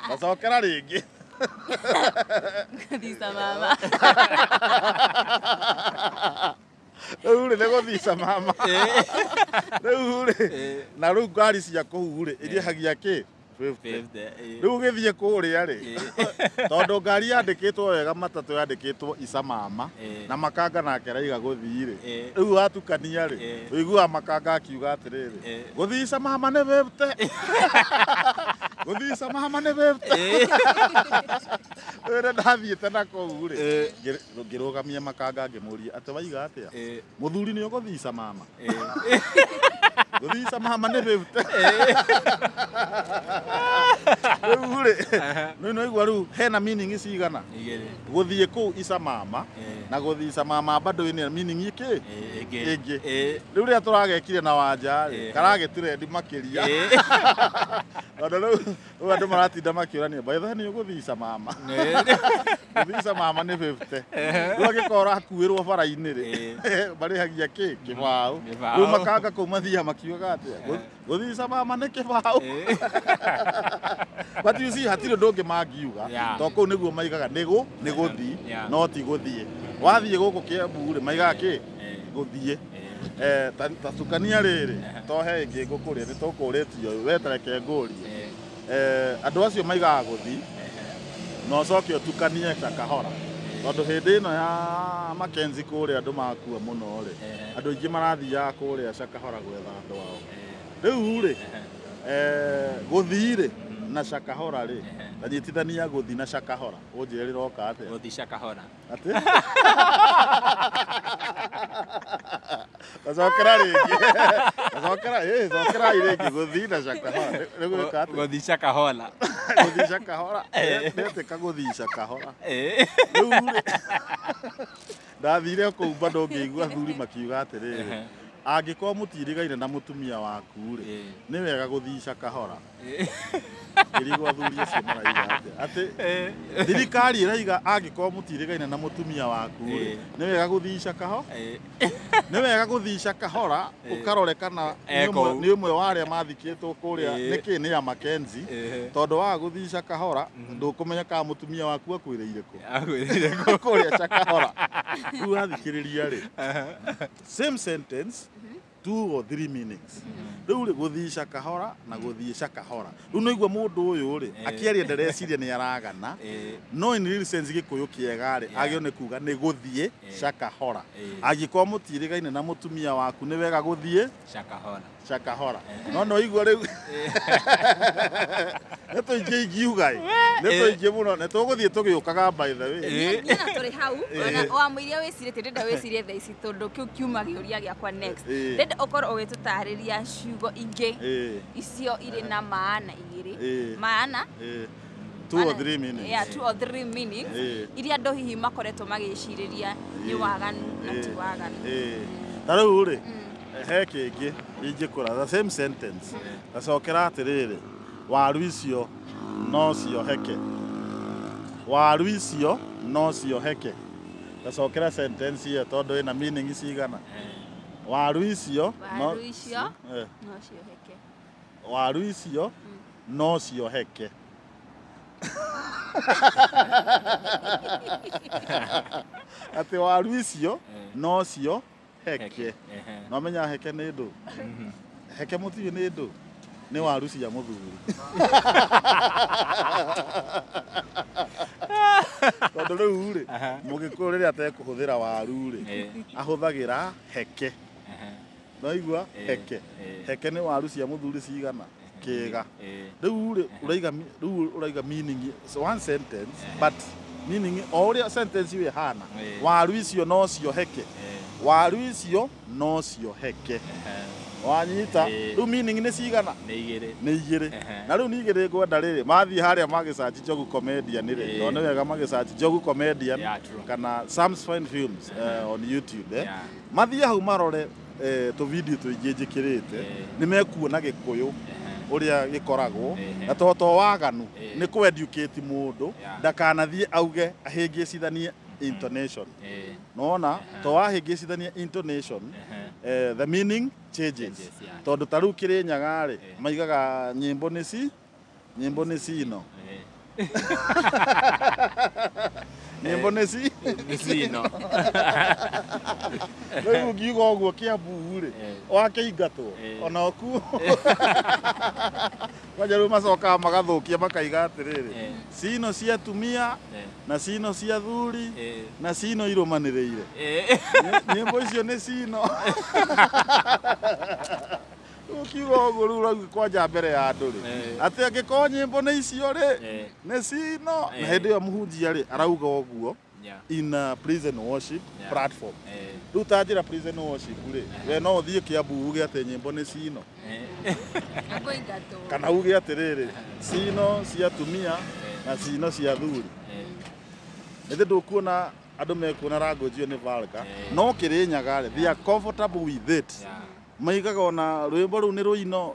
Gacokera rĩngĩ Gũthi samama. rĩu rĩ nĩ gũthi icamama rĩu rĩ na rĩu ngari cia kũu rĩ ĩrĩhagia kĩ 50. Rĩu ũgĩthiĩ kũrĩa rĩ tondũ ngari yandĩkĩtwo wega matatũ yandĩkĩtwo icamama na makanga nake araiga gũthi rĩ rĩu watukania rĩ ũiguaga makanga akiuga atĩrĩrĩ gũthi icamama nĩ 50 gũthi icamama nĩ 50 rĩrĩa ndathiĩte na kũu rĩ ngĩrũgamia makanga ngĩmũria atĩ waiga atĩa mũthuri nĩ ũgũthi icamama gũthi icamama nĩ 50 rĩu rĩ no igua rĩu hena meaning cigana gũthiĩ kũu icamama na gũthi icamama bado ĩna meaning ĩngĩ rĩu rĩrĩa tũragekire na wanja rĩ karagĩtirendi makĩria tondũ rĩu andũ maratinda makĩũrania baitha nĩ ũgũthi icamama gũthi icamama nĩ 50 rĩu agĩkorwo akuĩrwo bara-inĩ rĩ marĩhagia kĩ kĩbaũ rĩu makanga kũu mathiaga makiugaga atĩa gũthi icamama nĩ kĩbaũ but you see hatirĩ ũndũ ũngĩ mangiuga tondũ kũu nĩguo maigaga nĩ gũthi no ti gũthiĩ wathiĩ gũkũ Kiambu rĩ maigaga kĩ gũthiĩ tatukania rĩrĩ tohe ĩngĩ ngũkũrĩa nĩ tũkũrĩtio wetereke ngũrie andũ acio maigaga gũthi no ũcoke ũtukanie kahora tondũ hĩndĩ ĩno ya Mackenzie kũrĩa andũ makua mũno rĩ andũ aingĩ marathiaga kũrĩa Shakahora gwetha andũ ao rĩu rĩ gũthi rĩ na Shakahora rĩ tanyitithania gũthi na Shakahora ũnjĩre rĩroka atĩa Gũthi Shakahora atĩ gacokera rĩngĩ gacokera rĩngĩ gũthi na Shakahora rĩgwĩka atĩa Gũthi Shakahora gũthi Shakahora nĩatĩka gũthi Shakahora rĩu rĩ ndathire kũu bado ngĩigua athuri makiuga atĩrĩrĩ angĩkorwo mũtirĩgaine na mũtumia waku rĩ nĩ wega gũthi Shakahora ngĩrigwo athuri acio maraiga atĩ thirikari ĩraiga angĩkorwo mũtirĩgaine na mũtumia waku rĩ nĩ wega gũthi Shakahora nĩ wega gũthi Shakahora ũkarore kana nĩ ũmwe wa arĩa mathikĩtwo kũrĩa nĩkĩ nĩ ya Mackenzie tondũ wa gũthi Shakahora ndũkũmenya kana mũtumia waku akwĩrĩire kũ kũrĩa Shakahora rĩu wathikĩrĩria rĩ same sentence 2 or 3 meanings rĩu rĩ gũthi Shakahora na gũthiĩ Shakahora rĩu no igua mũndũ ũyũ rĩ akĩaria ndereciria nĩ aragana no in real sense gĩkũyũ kĩega rĩ agĩo nĩ kuga nĩ gũthiĩ Shakahora angĩkorwo mũtirĩgaine na mũtumia waku nĩ wega gũthiĩ Shakahora no igua rĩu nĩ tũingĩ ingiuga nĩ tũingĩ mũno nĩ tũgũthiĩ tũgĩũkaga by the way nĩ na tũrĩ hau wa mũiria wĩcirĩtie ndĩrenda wĩcirie thaa ici tondũ kĩu kiuma gĩũria gĩakwa next ndĩrenda ũkorwo ũgĩtũtarĩria ciugo ingĩ icio irĩ na maana igĩrĩ maana 2 or 3 meanings 2 or 3 meanings iria andũ hihi makoretwo magĩcirĩria nĩ waganu na ti waganu na rĩu rĩ he kĩngĩ ingĩkũra the same sentence gacokera atĩrĩrĩ waru icio no cioheke waru icio no cioheke gacokera sentence ĩyo tondũ ĩna meaning cigana waru icio no cioheke waru icio no cioheke atĩ waru icio no cioheke no menya heke nĩ ndũ heke mũtiĩ nĩ ndũ nĩ waru cia mũthuri tondũ rĩu rĩ mũgĩkũyũ rĩrĩa atekũhũthĩra waru rĩ ahũthagĩra heke no igua heke nĩ waru cia mũthuri cigana kĩga rĩu ũraiga meaning one sentence but meaning o ũrĩa sentence ĩyo ĩhana waru icio no cioheke waru icio no cioheke wanyita rĩu meaning nĩ cigana nĩ igĩrĩ na rĩu nĩ igĩrĩ ngwenda rĩrĩ mathiĩ harĩa magĩcanji Njogu Comedian rĩ no nĩ wega magĩcanji Njogu Comedian kana Sam's Fine Films on YouTube mathiĩ hau marore tũ video tũingĩ njĩkĩrĩte nĩ mekuona gĩkũyũ uria gikoragwo na to waganu ni ku educate mundu ndakanathie auge ahingicithanie intonation nona to wahingicithania intonation the meaning changes tondu taru Kirinyaga ri maigaga nyimbo ni cino nyimbo ni cino riu ngiuga uguo Kiambu ri wakeingatwo ona oku waja riu macokaga magathukia makaiga atiriri cino cia tumia na cino cia thuri na cino irumaniriire nyimbo icio ni cino ukiuga uguo riu rauga kwanja mbere ya andu ri ati angikorwo nyimbo ni icio ri ni cino na hindi iyo muhunjia ri arauga uguo in prison worship platform riu tanjira prison worship ri we no uthie Kiambu uge ati nyimbo ni cino kana uge atiriri cino cia tumia na cino cia thuri nithi ndukuona andu mekuona language iyo ni vulgar no Kirinyaga ri they are comfortable with it maigaga ona rwimbo ru ni ruino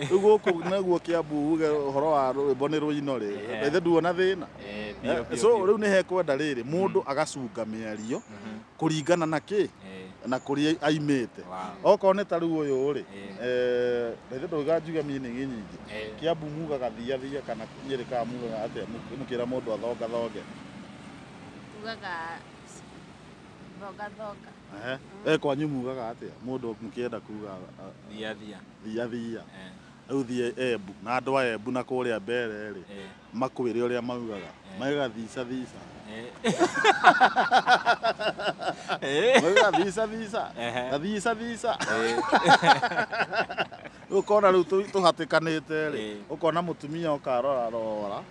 riu guku naguo Kiambu uge uhoro wa rwimbo ni ruino ri nithi nduona thina so riu ni hekwenda riri mundu agacunga miario kuringana na ki na kuri aimite okorwo ni taru uyu ri nithi nduga njuga meaning nyingi Kiambu mugaga thia kana Nyerika mugaga atia mukira mundu athonge tugaga thoga kwanyu mugaga atia mundu mukienda kuga thia riu thie Embu na andu a Embu na kuria mbere ri makwire uria maugaga maiga thisa maiga thisa ukona riu tuhatikanite ri ukona mutumia ukarora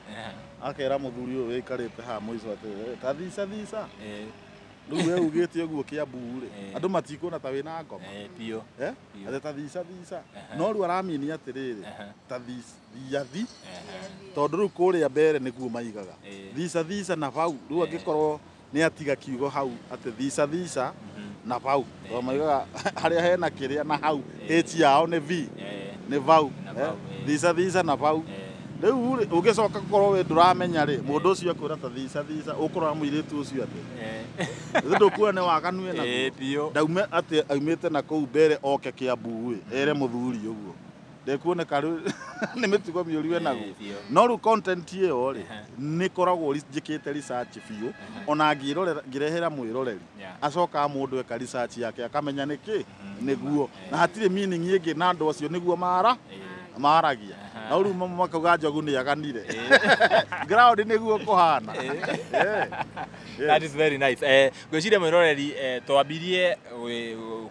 akera muthuri uyu wikarite ha muico ati ta thisa riu we ugite uguo Kiambu ri andu matikuona ta wina ngoma pio ati ta thisa no riu aramini atiriri ta thiathi tondu riu kuria mbere niguo maigaga thisa na vau riu angikorwo ni atiga kiugo hau ati thisa na vau to maigaga haria hena kiria na hau h yao ni v ni vau thisa na vau riu ugicoka korwo we nduramenya ri mundu ucio akwira ta thisa ukorwa muiritu ucio ati ndukuona ni waganu ena ndaume ati aumite na kou mbere oke Kiambu ere muthuri uguo ndekuoneka riu ni mitugo miuri we naguo no riu content iyo ri ni koragwo njikite research biu ona ngirehera mwiroreri acoka mundu eka research yake akamenya niki niguo na hatire meaning ingi na andu acio niguo maragia na riu makauga Njogu ni aganire ground niguo kuhana that is very nice gwiciria mwiroreri twambirie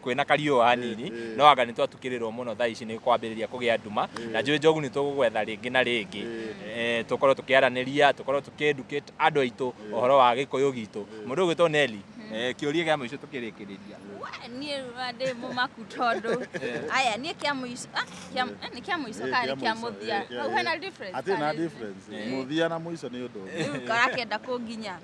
kwina kario hanini no anga ni twatukirirwo muno thaa ici ni kwambiriria kugia nduma na njui Njogu ni tugugwetha ringi na ringi tukorwo tukiaraniria tukorwo tukieducate andu aitu uhoro wa gikuyu gitu mundu gwitwo Nelly kiuria gia muico tukirikiriria ni rade mumaku tondu aya ni kia muico ni kia muico kari kia muthia au hena difference ati na difference muthia na muico ni undu karakenda kunginya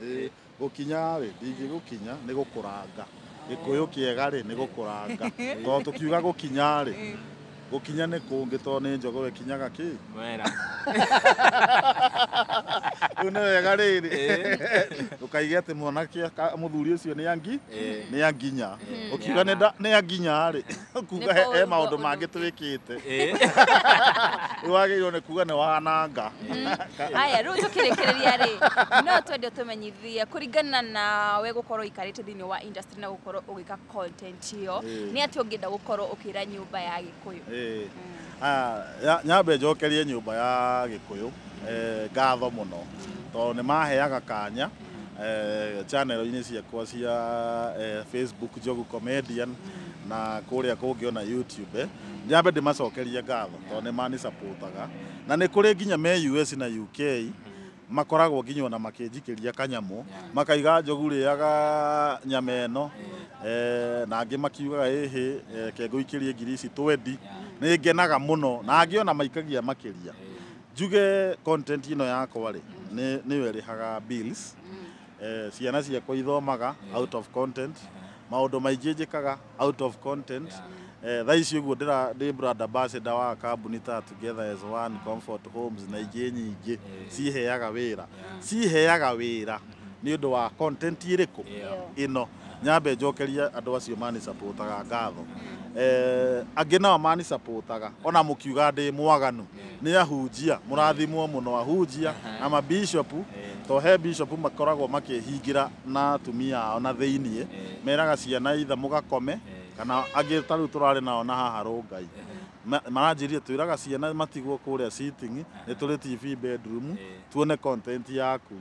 gukinya ri ndingi gukinya ni gukuranga gikuyu kiega ri ni gukuranga to tukiuga gukinya ri gukinya ni kungi to ni Njogu we kinyaga ki mwera une wega riri ukaiga ati mwanake muthuri ucio ni anginya ukiuga ni anginya ri kuga he maundu mangi twikite wagirwo ni kuga ni wananga aya riu tukirikiria ri no twende tumenyithie kuringana na we gukorwo ikarite thini wa industry na gukorwo ugika content iyo ni ati ungienda gukorwo ukira nyumba ya Gikuyu nyambe njokerie nyumba ya Gikuyu ngatho muno to ni maheaga kanya channel-ini ciakwa cia Facebook Njogu Comedian na kuria kungiona YouTube nyambe ndimacokerie ngatho to ni mani supportaga na ni kuri nginya me US na UK makoragwo nginya na makinjikiria kanyamu makaiga Njogu riaga nyameno na angi makiugaga hihi kenguikirie ngirisi 20 ni ngenaga muno na angiona maikagia makiria njuge content ino yakwa ri ni werihaga bills ciana ciakwa ithomaga out of content maundu maingĩ njĩkaga out of content thaa ici ũguo ndĩ brand ambassador wa kambuni ta Together as One, Comfort Homes na ingĩ nyingĩ ciheaga wĩra nĩ ũndũ wa content ĩrĩkũ ĩno. Nyambe njokeria andũ acio mani supportaga ngatho. Angĩ nao mani supportaga ona mũkiuga ndĩ mwaganu nĩ ahunjia mũrathimwo mũno ahunjia na mabishop to he bishop makoragwo makĩhingira na atumia ao na thĩiniĩ meraga ciana itha mũgakome kana angĩ tarĩu tũrarĩ nao na haha Rongai maranjĩria twĩraga ciana matigwo kũrĩa sitting nĩ tũrĩ TV bedroom tuone content yaku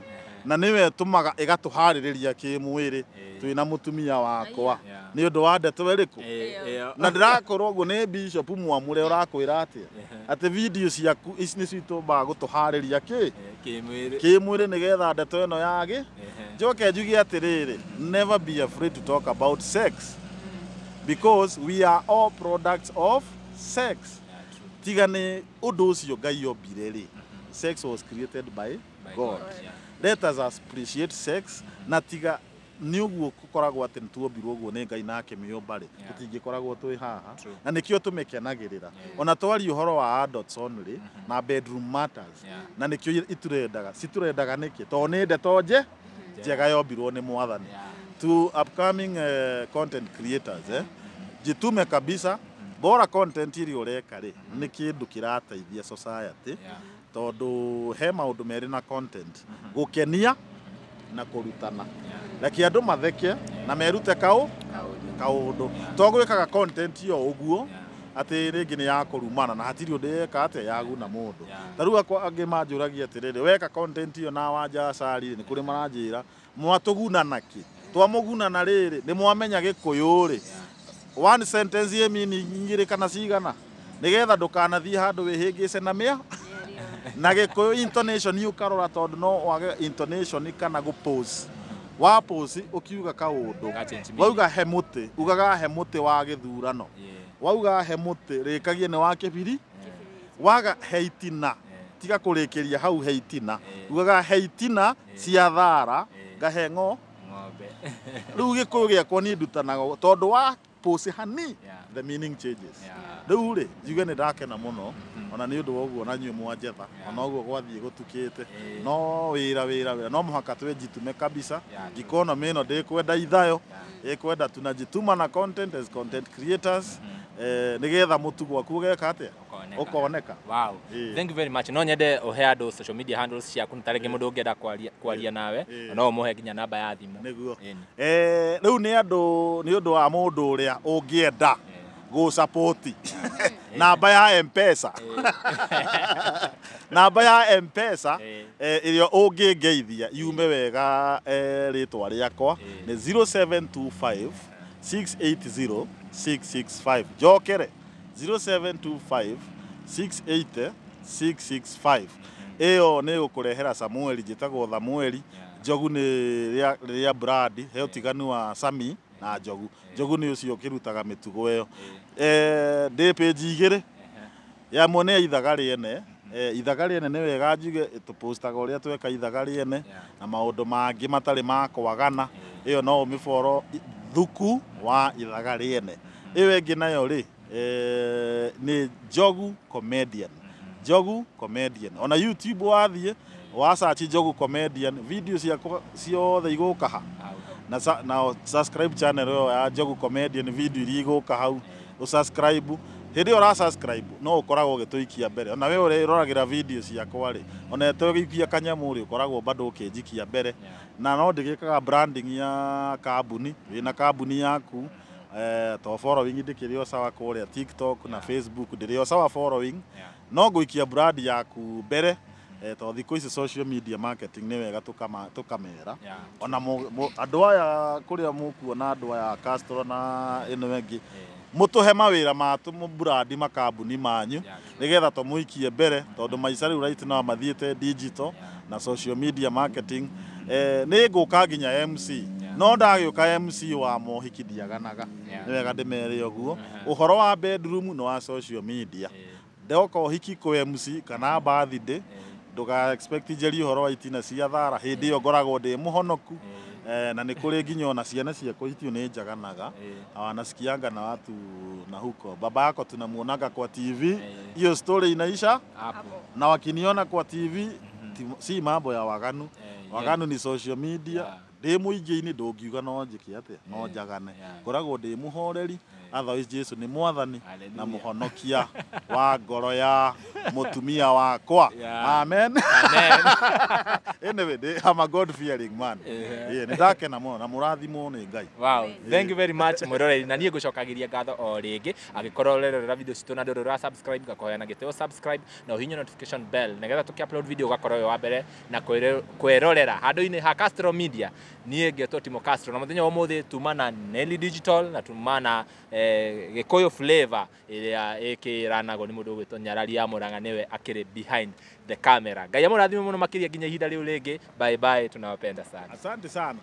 na nĩwe tũmaga ĩgatũharĩrĩria kĩmwĩrĩ twĩna mũtumia wakwa nĩ ũndũ wa ndeto ĩrĩkũ na ndĩrakorwo ũguo nĩ bishop mwamũre ũrakwĩra atĩa atĩ video ciaku ici nĩ citũmbaga gũtũharĩria kĩmwĩrĩ nĩgetha ndeto ĩno yagĩ njoke njuge atĩrĩrĩ, never be afraid to talk about sex because we are all products of sex. Tiga nĩ ũndũ ũcio Ngai ombire rĩ, sex was created by God. Let us appreciate sex na tiga nĩ ũguo gũkoragwo atĩ nĩtuombirwo ũguo nĩ Ngai na akĩmĩũmba rĩ, tũtingĩkoragwo twĩ haha na nĩkĩo tũmĩkenagĩrĩra ona twari ũhoro wa adults only na bedroom matters na nĩkĩo citurendaga nĩkĩ tondũ nĩ ndeto njega yombirwo nĩ Mwathani. To upcoming content creators jitume kabisa, bora content ĩrĩa ũreka rĩ nĩ kĩndũ kĩrateithia society tondũ he maũndũ merĩ na content gũkenia na kũrutana. Reke andũ matheke na merute kaũndũ to gwĩkaga content yo ũguo atĩ rĩngĩ nĩ ya kũrumana na hatirĩ ũndũ yeka atĩ yaguna mũndũ. Tarĩu angĩ manjũragia atĩrĩrĩ, weka content yo na wanja acari nĩ kũrĩ maranjĩra mwatũguna naki twamũgunana rĩrĩ nĩ mwamenya Gĩkũyũ rĩ one sentence ye meaning igĩrĩ kana cigana nĩgetha ndũkanathiĩ handũ wĩhĩngĩce na mĩa na Gĩkũyũ intonation ũkarora tondũ no wage intonation kana gũpose wa pose ũkiuga kaũndũ wauga he mũtĩ ugaga he mũtĩ wa gĩthurano wauga he mũtĩ rĩkagie nĩ wa kĩbiri waga he itina tiga kũrĩkĩria hau he itina ugaga he itina cia thara ngahe ng'ombe rĩu Gĩkũyũ gĩakwa niĩ ndutanaga tondũ wa pose hani the meaning changes. Rĩu rĩ njuge nĩ ndakena mũno ona nĩ ũndũ wa ũguo na nyuĩ mwanjetha ona ũguo gwathiĩ gũtukĩte no wĩra no mũhaka twĩjitume kabisa. Economy ĩno ndĩkwenda ithayo ĩkwenda tunajituma na content as content creators nĩgetha mũtu gwaku ũgeka atĩa ũkoneka. Wow, thank you very much. No nyende ũhe andũ social media handles ciaku tarĩngĩ mũndũ ũngĩenda kwaria nawe no ũmũhe nginya namba ya thimũ. Nĩguo rĩu nĩ ũndũ wa mũndũ ũrĩa ũngĩenda go support namba ya M-Pesa namba ya M-Pesa ĩrĩa ũngĩngeithia yume wega rĩtwa rĩakwa nĩ 0725 680 665 jokere 0725 680 665 ĩyo nĩ gũkũrehera Samuel njĩtagwo Samuel Njogu nĩ rĩa brand he ũtiganu wa Sami na Njogu nĩ ũcio ũkĩrutaga mĩtugo ĩyo ndĩ page igĩrĩ ya mwone ithaga rĩene ithaga rĩene nĩ wega njuge tũpostaga ũrĩa tweka ithaga rĩene na maũndũ mangĩ matarĩ ma kwagana ĩyo no ũmĩboro thuku wa ithaga rĩene ĩyo ĩngĩ nayo rĩ nĩ Njogu Comedian ona YouTube wathiĩ wa search Njogu Comedian video ciakwa ciothe igũka ha na subscribe channel yo ya Njogu Comedian video iria igũka hau usubscribe hĩndĩ ĩyo ra subscribe no ũkoragwo ũgĩtũikia mbere ona we ũroragĩra video ciakwa rĩ ona tũgĩikia kanyamũ rĩ ũkoragwo bado ũkĩnjikia mbere na no ndĩgĩkaga branding ya kambuni wĩna kambuni yaku to following ndĩkĩrĩ o sawa kũrĩa TikTok na Facebook ndĩrĩ o sawa following no gũikia brand yaku mbere to thikũ ici social media marketing nĩ wega tũkamera ona andũ aya kũrĩa mũkuona andũ aya Castro na ĩno ĩngĩ mũtũhe mawĩra matũ brand makambuni manyu nĩgetha tũmũikie mbere tondũ maica rĩu right now mathiĩte digital na social media marketing nĩ ngũka nginya MC no ndagĩũka MC wa mohiki ndiaganaga nĩ wega ndĩmere ũguo ũhoro wa bedroom no wa social media ndoka ũhiki kũ MC kana birthday ndũga expect njeri ũhoro wa itina cia thara hĩndĩ ĩyo ngoragwo ndĩ mũhonoku na nĩ kũrĩ nginya ona ciana ciakwa itio nĩ njaganaga wanasikianga na watu na huko baba yako tunamuonaga kwa TV hiyo story inaisha hapo, na wakiniona kwa TV si mambo ya waganu waganu ni social media ndĩ mũingĩ-inĩ ndũngiuga no njĩke atĩa no njagane ngoragwo ndĩ mũhoreri otherwise Jesu nĩ mwathani na mũhonokia wa ngoro ya mũtumia wakwa amen anyway I'm a God fearing man nĩ ndakena mũno na mũrathimwo nĩ Ngai. Wow, thank you very much mwĩroreri, na niĩ ngũcokagĩria ngatho o rĩngĩ angĩkorwo ũrerorera video citũ na ndũrĩ subscribe gakoheana gĩtĩo subscribe na ũhihinye notification bell nĩgetha tũkĩ-upload video ũgakorwo wĩ wa mbere na kwĩrorera handũ-inĩ ha Castro Media. Niĩ ngetwo Timo Castro na mũthenya wa ũmũthĩ tuma na Nelly Digital na tuma na Gĩkũyũ Flavor ĩrĩa ĩkĩranagwo nĩ mũndũ ũgwĩtwo Nyarari ya Mũrang'a nĩwe akĩrĩ behind the camera. Ngai amũrathime mũno makĩria nginya ihinda rĩu rĩngĩ. Bye bye, tunawapenda sana. Asante sana.